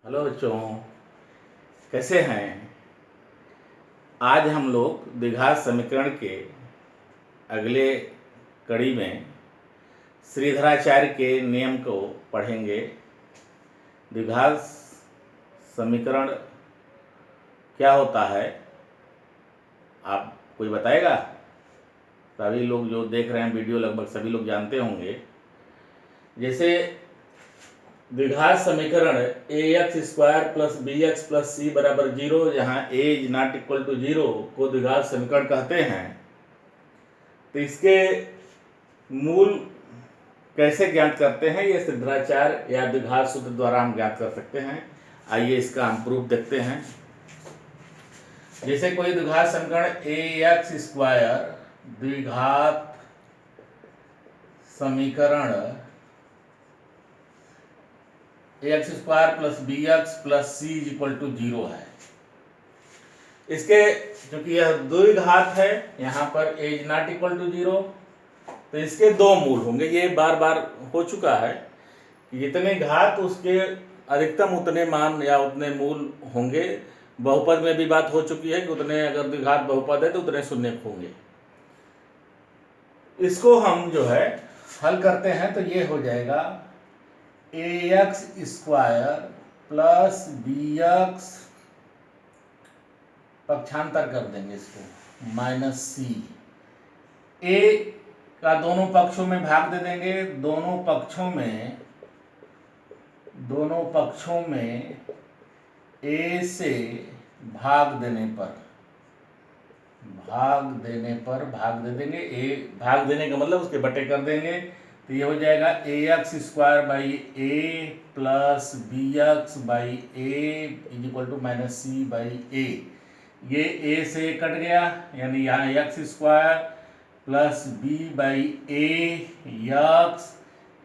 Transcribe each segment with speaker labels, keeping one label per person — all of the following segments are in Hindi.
Speaker 1: हेलो बच्चों, कैसे हैं। आज हम लोग द्विघात समीकरण के अगले कड़ी में श्रीधराचार्य के नियम को पढ़ेंगे। द्विघात समीकरण क्या होता है, आप कोई बताएगा? सभी लोग जो देख रहे हैं वीडियो लगभग सभी लोग जानते होंगे। जैसे द्विघात समीकरण ax² plus bx plus c बराबर 0, जहाँ a is not equal to 0 को द्विघात समीकरण कहते हैं। तो इसके मूल कैसे ज्ञात करते हैं, ये श्रीधराचार्य या द्विघात सूत्र द्वारा हम ज्ञात कर सकते हैं। आइए इसका हम प्रूफ देखते हैं। जैसे कोई द्विघात समीकरण ax² द्विघात समीकरण ax² plus bx plus c is equal to 0 है। इसके क्योंकि यह द्विघात है, यहाँ पर a is not equal to 0, तो इसके दो मूल होंगे। ये बार बार हो चुका है कि जितने घात उसके अधिकतम उतने मान या उतने मूल होंगे। बहुपद में भी बात हो चुकी है कि उतने, अगर द्विघात बहुपद है तो उतने शून्य होंगे। इसको हम जो है हल करते हैं तो ये हो जाएगा ax² प्लस bx, पक्षांतर कर देंगे इसको, माइनस c। a का दोनों पक्षों में भाग दे देंगे। दोनों पक्षों में a से भाग देने पर भाग दे देंगे। भाग देने का मतलब उसके बटे कर देंगे, तो ये हो जाएगा ax² by a plus bx by a is equal to minus c by a। ये a से कट गया, यानी यहाँ x² plus b by a x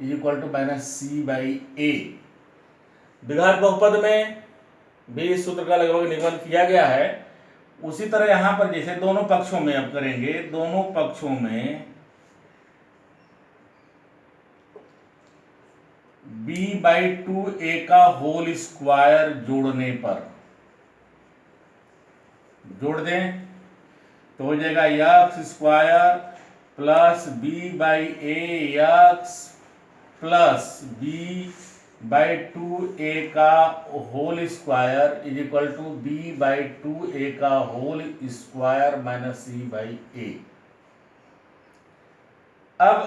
Speaker 1: is equal to minus c by a। द्विघात बहुपद में भी इस सूत्र का लगभग निगमन किया गया है। उसी तरह यहाँ पर जैसे दोनों पक्षों में अब करेंगे, दोनों पक्षों में b/2a का होल स्क्वायर जोड़ने पर जोड़ दें तो हो जाएगा x² plus b/a x plus b/2a का whole square is equal to b/2a का होल स्क्वायर माइनस c/a। अब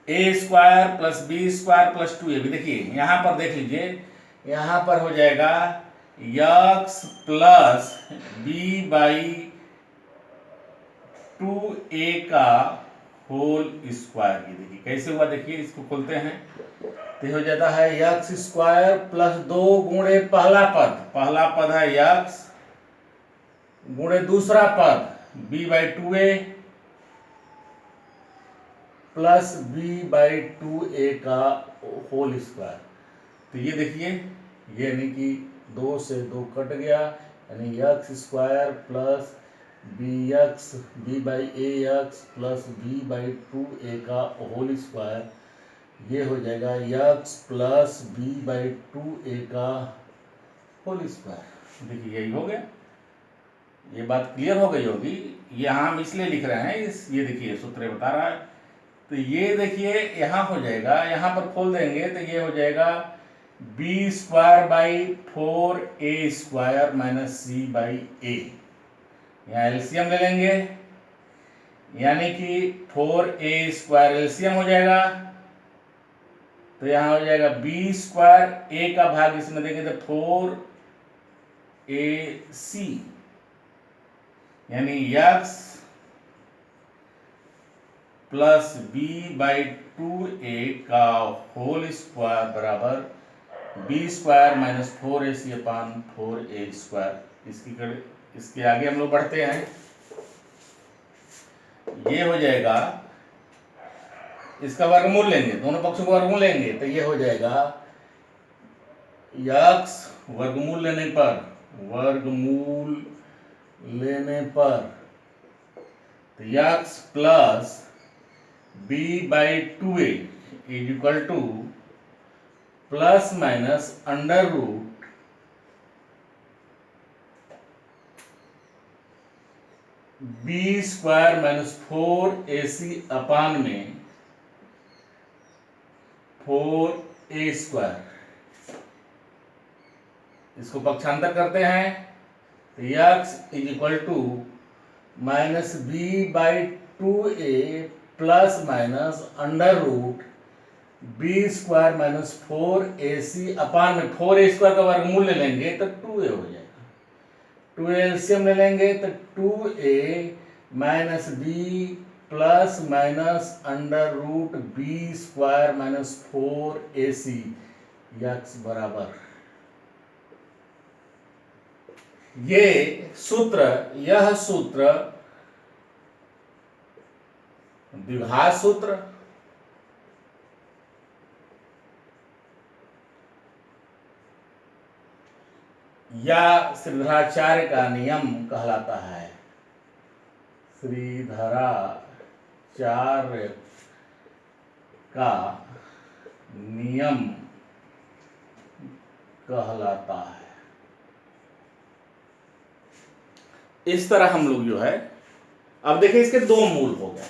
Speaker 1: a² plus b² plus 2a भी देखिए, यहां पर देख लीजिए, यहां पर हो जाएगा x प्लस b/2a का होल स्क्वायर। की देखिए कैसे हुआ, देखिए इसको खोलते हैं तो हो जाता है x² प्लस 2 गुणे पहला पद है x गुणे दूसरा पद b/2a प्लस b/2a का होल स्क्वायर। तो ये देखिए, ये यानी कि 2 से 2 कट गया, यानी x² plus b/a x plus b/2a का होल स्क्वायर, ये हो जाएगा x प्लस b/2a का होल स्क्वायर। देखिए यही हो गया, ये बात क्लियर हो गई होगी। यहाँ हम इसलिए लिख रहे हैं, ये देखिए सूत्र बता रहा है। तो ये देखिए यहाँ हो जाएगा, यहाँ पर खोल देंगे तो ये हो जाएगा b² by 4a² minus c/a। यहाँ एलसीएम ले लेंगे, यानी कि 4a² एलसीएम हो जाएगा, तो यहाँ हो जाएगा b² a का भाग इसमें देंगे तो 4ac, यानी x प्लस b/2a का होल स्क्वायर बराबर b² माइनस 4ac अपान 4a²। इसके आगे हम लोग बढ़ते हैं, ये हो जाएगा, इसका वर्गमूल लेंगे, दोनों पक्षों को वर्गमूल लेंगे तो ये हो जाएगा x वर्गमूल लेने पर तो x plus b/2a is equal to plus minus under root b square minus 4ac upon में 4a²। इसको पक्षांतर करते हैं तो x is equal to minus b by 2a plus minus under root b square minus 4ac upon में 4a² का वर्गमूल ले लेंगे तो 2a हो जाएगा। 2a एलसीएम ले लेंगे तो 2a minus b plus minus under root b square minus 4ac x बराबर। यह सूत्र द्विघात सूत्र या श्रीधराचार्य का नियम कहलाता है। श्रीधराचार्य का नियम कहलाता है। इस तरह हम लोग जो है, अब देखिए इसके दो मूल हो गए।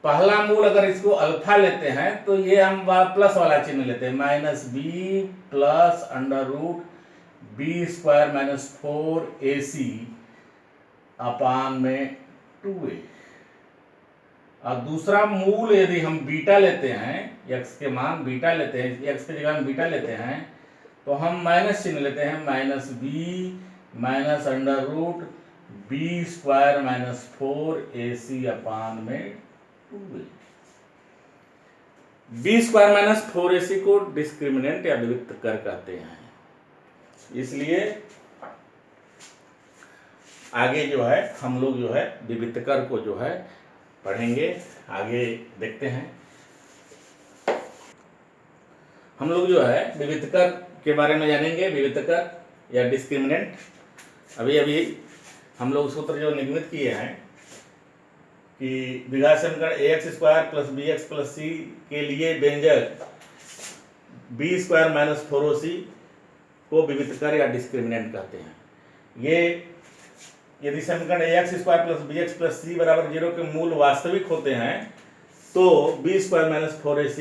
Speaker 1: पहला मूल अगर इसको अल्फा लेते हैं तो ये हम प्लस वाला चिन्ह लेते हैं, minus b plus under root b square minus 4ac upon में 2a। और दूसरा मूल यदि हम बीटा लेते हैं, x के मान बीटा लेते हैं, x की जगह हम बीटा लेते हैं तो हम माइनस चिन्ह लेते हैं, minus b minus under root b square minus 4ac upon में 2a। B square minus 4ac को डिस्क्रिमिनेंट या विविक्त कर कहते हैं। इसलिए आगे जो है हम लोग जो है विविक्त कर को जो है पढ़ेंगे, आगे देखते हैं। हम लोग जो है विविक्त कर के बारे में जानेंगे, विविक्त कर या डिस्क्रिमिनेंट। अभी हम लोग सूत्र जो निर्मित किए हैं कि द्विघात समीकरण ax² plus bx plus c के लिए व्यंजक b स्क्वायर माइनस 4ac को विविक्त कर या डिस्क्रिमिनेंट कहते हैं। ये यदि समीकरण ax² plus bx plus c बराबर 0 के मूल वास्तविक होते हैं तो b square minus 4ac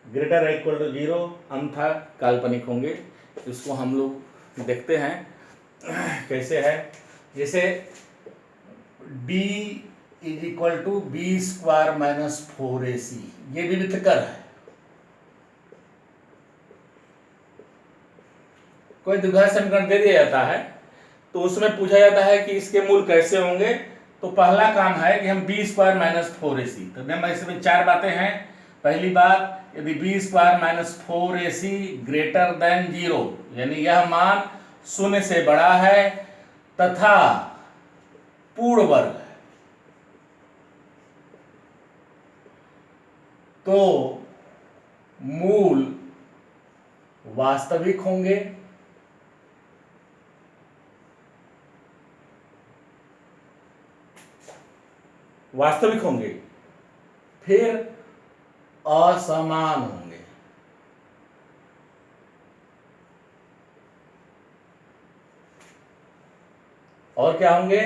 Speaker 1: greater equal to 0 अन्यथा काल्पनिक होंगे। इसको हम लोग देखते हैं कैसे है। जैसे d is equal to b square minus 4ac, ये विविक्त कर है। कोई द्विघात समीकरण दे दिया जाता है तो उसमें पूछा जाता है कि इसके मूल कैसे होंगे, तो पहला काम है कि हम बी स्क्वायर माइनस 4ac, तो इसमें चार बातें हैं। पहली बात, यदि b square minus 4ac greater than 0, यानी यह मान 0 से बड़ा है तथा पूर्ण वर्ग है, तो मूल वास्तविक होंगे। फिर असमान होंगे। और क्या होंगे?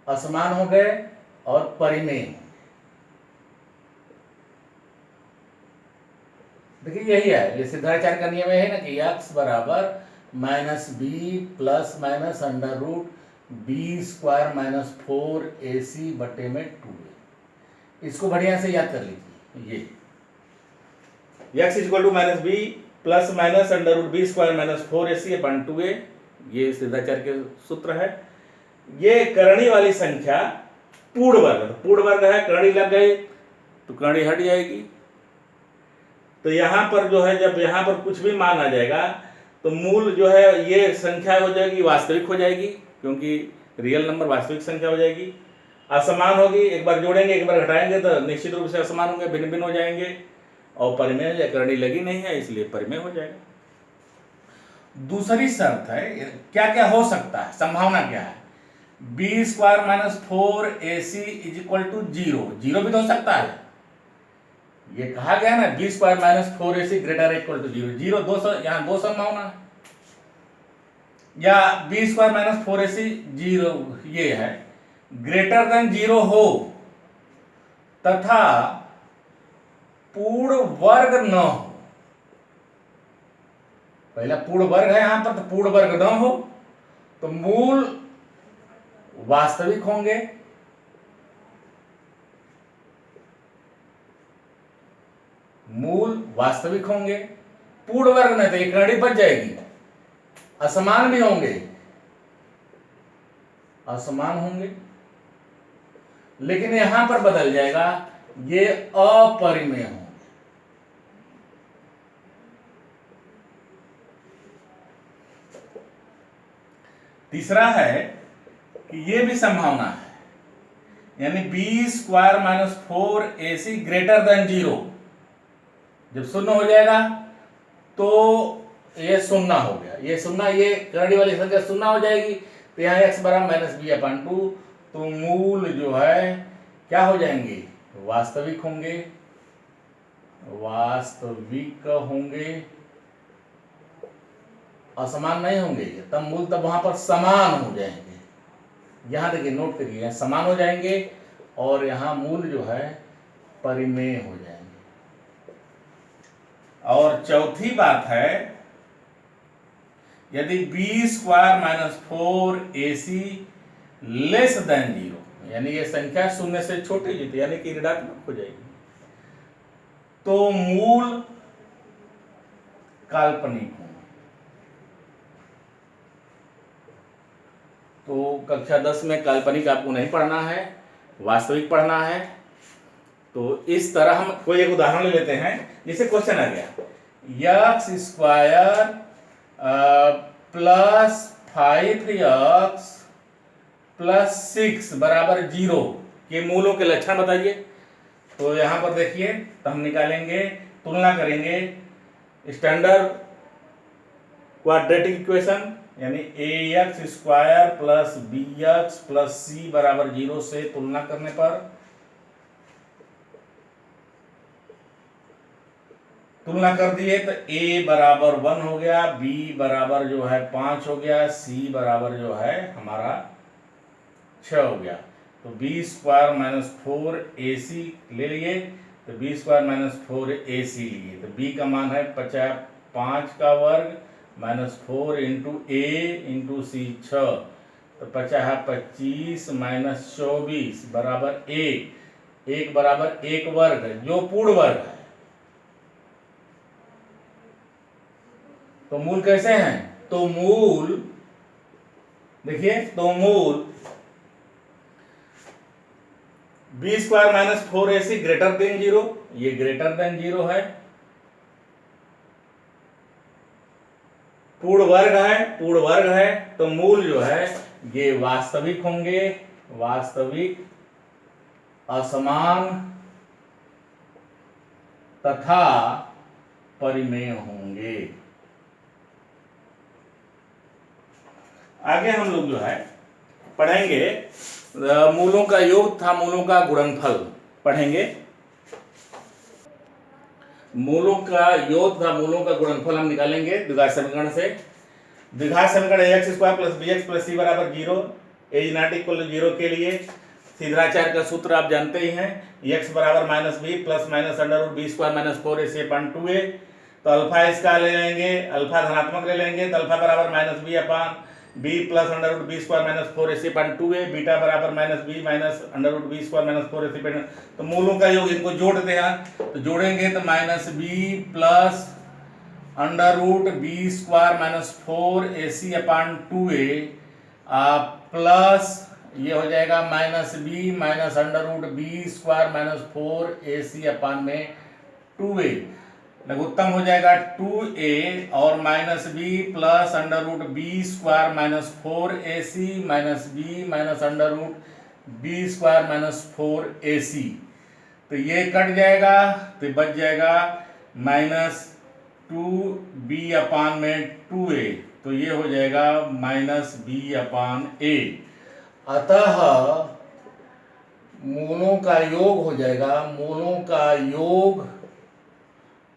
Speaker 1: असमान हो गए और परिमेय। देखिए यही है, ये श्रीधराचार्य का नियम है ना कि x बराबर minus b plus minus under root b square minus 4ac बटे में 2a। इसको बढ़िया से याद कर लीजिए। ये x equal to minus b plus minus under root b square minus 4ac upon 2a, ये श्रीधराचार्य के सूत्र है। ये करणी वाली संख्या पूर्ण वर्ग है, करणी लग गई तो करणी हट जाएगी। तो यहाँ पर जो है, जब यहाँ पर कुछ भी मान आ जाएगा तो मूल जो है ये संख्या हो जाएगी, वास्तविक हो जाएगी, क्योंकि रियल नंबर वास्तविक संख्या हो जाएगी। असमान होगी, एक बार जोड़ेंगे एक बार घटाएंगे तो निश्चित रूप से असमान होंगे, भिन्न भिन्न हो जाएंगे। और परिमेय या करणी लगी नहीं है इसलिए परिमेय हो जाएगा। दूसरी शर्त है, क्या क्या हो सकता है, संभावना क्या है? B square minus 4ac is equal to 0 भी तो हो सकता है। ये कहा गया ना b square minus 4ac greater equal to 0, 0 दो यहाँ दो संभावना है, या बी स्क्वायर माइनस 4ac 0 ये है ग्रेटर देन 0 हो तथा पूर्ण वर्ग न हो। पहला पूर्ण वर्ग है यहां पर, तो पूर्ण वर्ग न हो तो मूल वास्तविक होंगे, मूल वास्तविक होंगे। पूर्ण वर्ग नहीं तो एक कड़ी बच जाएगी, असमान भी होंगे, असमान होंगे, लेकिन यहां पर बदल जाएगा, ये अपरिमेय होंगे। तीसरा है कि ये भी संभावना है, यानी b square minus 4ac greater than 0, जब शून्य हो जाएगा तो ये शून्य हो गया, ये शून्य, ये करड़ी वाली संख्या शून्य हो जाएगी, तो यहाँ x बराबर माइनस बी अपन 2, तो मूल जो है क्या हो जाएंगे, वास्तविक होंगे, वास्तविक होंगे, असमान नहीं होंगे, तब मूल तब वहां पर समान हो जाएंगे। यहां देखिए नोट करिए, समान हो जाएंगे और यहां मूल जो है परिमेय हो जाएंगे। और चौथी बात है, यदि b square minus 4ac less than 0, यानी ये संख्या शून्य से छोटी जीती, यानी कि ऋणात्मक हो जाएगी, तो मूल काल्पनिक होंगे। तो कक्षा 10 में काल्पनिक आपको नहीं पढ़ना है, वास्तविक पढ़ना है। तो इस तरह हम कोई एक उदाहरण ले लेते हैं, जैसे क्वेश्चन आ गया x square plus 5x plus 6 बराबर 0 के मूलों के लक्षण बताइए। तो यहां पर देखिए, तो हम निकालेंगे, तुलना करेंगे स्टैंडर्ड क्वाड्रेटिक इक्वेशन, यानी ax square plus bx plus c बराबर 0 से तुलना करने पर तुलना कर दिए तो a बराबर 1 हो गया, b बराबर जो है 5 हो गया, c बराबर जो है हमारा 6 हो गया। तो बी स्क्वायर माइनस 4ac ले लिए, तो बी स्क्वायर माइनस 4ac लिए, तो b का मान है 5 का वर्ग माइनस 4 इंटू a इंटू सी 6, तो 25 माइनस 24 बराबर 1 बराबर 1 वर्ग जो पूर्ण वर्ग है। तो मूल कैसे हैं, तो मूल देखिए, तो मूल b square minus 4ac greater than 0, ये ग्रेटर देन 0 है, पूर्ण वर्ग है, तो मूल जो है ये वास्तविक होंगे, वास्तविक, असमान तथा परिमेय होंगे। आगे हम लोग जो है पढ़ेंगे, मूलों का योग था मूलों का गुणनफल पढ़ेंगे। मूलों का योग था मूलों का गुणनफल हम निकालेंगे द्विघात समीकरण से। द्विघात समीकरण ax square plus bx plus c बराबर 0 इज नॉट इक्वल टू 0 के लिए सीधराचार्य का सूत्र आप जानते ही हैं, x बराबर minus b plus minus under root b square minus 4ac अपन 2a। तो अल्फा इसका ले लेंगे, अल्फा धनात्मक ले लेंगे, तो अल्फा बराबर माइनस बी अपन b plus under root b square minus 4ac अपन 2a, बीटा बराबर minus b minus under root b square minus 4ac अपन। तो मूलों का योग इनको जोड़ते हैं, तो जोड़ेंगे तो minus b plus under root b square minus 4ac अपन 2a प्लस ये हो जाएगा minus b minus under root b square minus 4ac upon में 2a, लघुत्तम हो जाएगा 2a और minus b plus under root b square minus 4ac minus b minus under root b square minus 4ac। तो ये कट जाएगा तो बच जाएगा माइनस 2b अपान में 2a, तो ये हो जाएगा माइनस b अपान a। अतः मूलों का योग हो जाएगा, मूलों का योग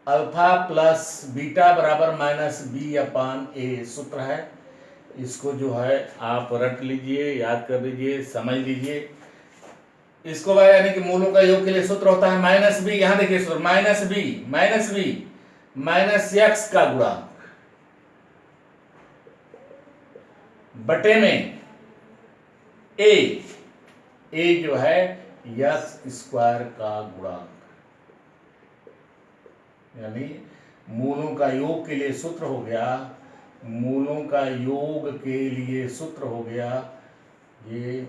Speaker 1: अल्फा प्लस बीटा बराबर माइनस बी अपान ए सूत्र है। इसको जो है आप रट लीजिए, याद कर लीजिए, समझ लीजिए। इसको भाई यानी कि मूलों का योग के लिए सूत्र होता है माइनस बी। यहां देखिए सूत्र माइनस बी माइनस एक्स का गुणांक बटे में ए जो है एक्स स्क्वायर का गुणांक, यानी मूलों का योग के लिए सूत्र हो गया, मूलों का योग के लिए सूत्र हो गया ये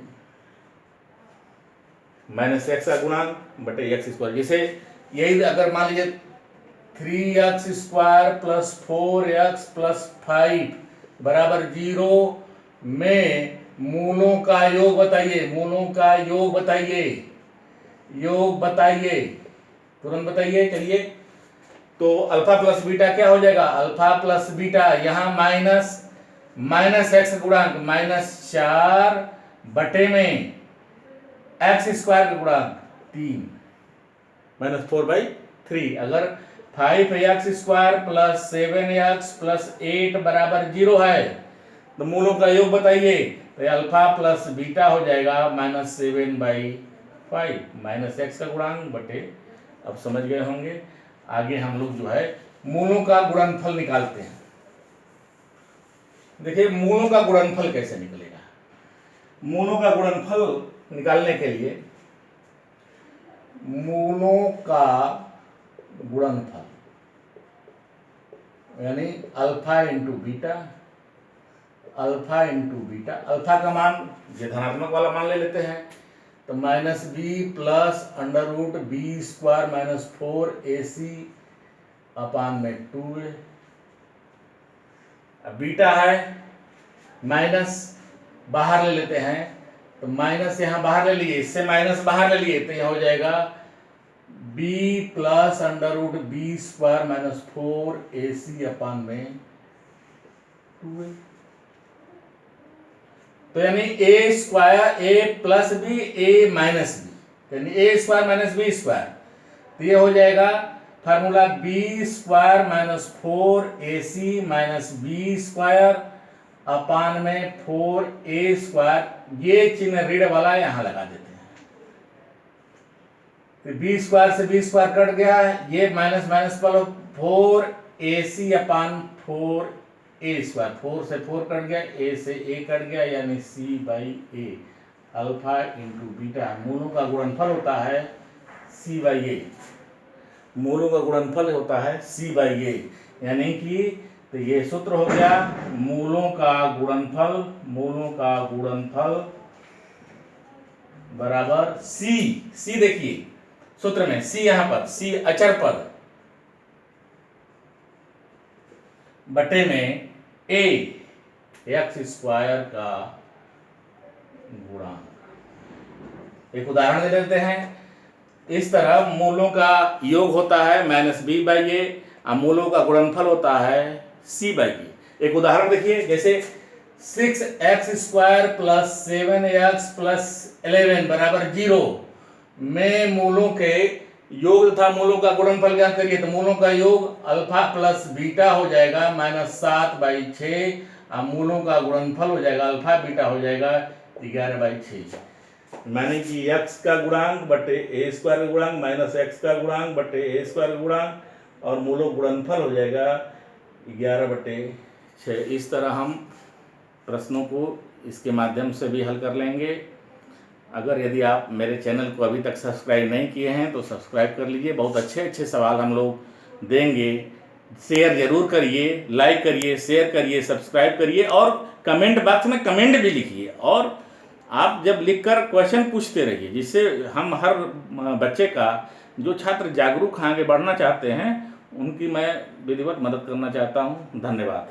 Speaker 1: माइनस एक्स का गुणांक बटे एक्स स्क्वायर। जैसे यही अगर मान लीजिए 3x square plus 4x plus 5 बराबर 0 में मूलों का योग बताइए, मूलों का योग बताइए, योग बताइए, तुरंत बताइए। चलिए, तो अल्फा प्लस बीटा क्या हो जाएगा? अल्फा प्लस बीटा, यहां माइनस एक्स गुणांक -4 बटे में एक्स स्क्वायर का गुणांक 3 -4/3। अगर 5x square plus 7x plus 8 बराबर 0 है तो मूलों का योग बताइए। तो अल्फा प्लस बीटा हो जाएगा -7/5 माइनस एक्स का गुणांक बटे, अब समझ गए होंगे। आगे हम लोग जो है मूलों का गुणनफल निकालते हैं। देखिए मूलों का गुणनफल कैसे निकलेगा। मूलों का गुणनफल निकालने के लिए मूलों का गुणनफल यानी alpha into beta, alpha into beta, alpha का मान ये धनात्मक वाला मान ले लेते हैं, तो -b plus √b square -4ac upon में 2a। अब बीटा है माइनस, बाहर ले लेते हैं, तो माइनस यहां बाहर ले लिए, इससे माइनस बाहर ले लिए, तो यह हो जाएगा b plus √b square -4ac upon में 2a। तो यानी a square a plus B a minus B, यानी a square minus B square, तो ये हो जाएगा formula b square -4ac minus B square upon में 4a स्क्वायर। ये चिन्ह ऋण वाला यहां लगा देते हैं, तो b स्क्वायर से b स्क्वायर कट गया, ये माइनस माइनस पर 4ac अपान 4a स्क्वायर, 4 से 4 कट गया, a से a कट गया, यानी c/a। अल्फा इंटू बीटा, मूलों का गुणनफल होता है c/a, मूलों का गुणनफल होता है c/a, यानी कि तो ये सूत्र हो गया मूलों का गुणनफल, मूलों का गुणनफल बराबर c देखिए सूत्र में c, यहां पर c अचर पद बटे में a एक्स स्क्वायर का गुणांक। एक उदाहरण ले लेते हैं। इस तरह मूलों का योग होता है -b/a, मूलों का गुणनफल होता है c/a। एक उदाहरण देखिए, जैसे 6x square plus 7x plus 11 बराबर 0 में मूलों के योग तथा मूलों का गुणनफल ज्ञात करिए। तो मूलों का योग अल्फा प्लस बीटा हो जाएगा -7/6, मूलों का गुणनफल हो जाएगा अल्फा बीटा हो जाएगा 11/6, माने कि x का गुणांक बटे a स्क्वायर का गुणांक माइनस x का गुणांक बटे a स्क्वायर का गुणांक, और मूलों गुणनफल हो जाएगा 11/6। इस तरह हम प्रश्नों को इसके माध्यम से भी हल कर लेंगे। अगर यदि आप मेरे चैनल को अभी तक सब्सक्राइब नहीं किए हैं तो सब्सक्राइब कर लीजिए, बहुत अच्छे अच्छे सवाल हम लोग देंगे। शेयर जरूर करिए, लाइक करिए, शेयर करिए, सब्सक्राइब करिए, और कमेंट बॉक्स में कमेंट भी लिखिए। और आप जब लिखकर क्वेश्चन पूछते रहिए, जिससे हम हर बच्चे का, जो छात्र जागरूक आगे बढ़ना चाहते हैं, उनकी मैं विधिवत मदद करना चाहता हूँ। धन्यवाद।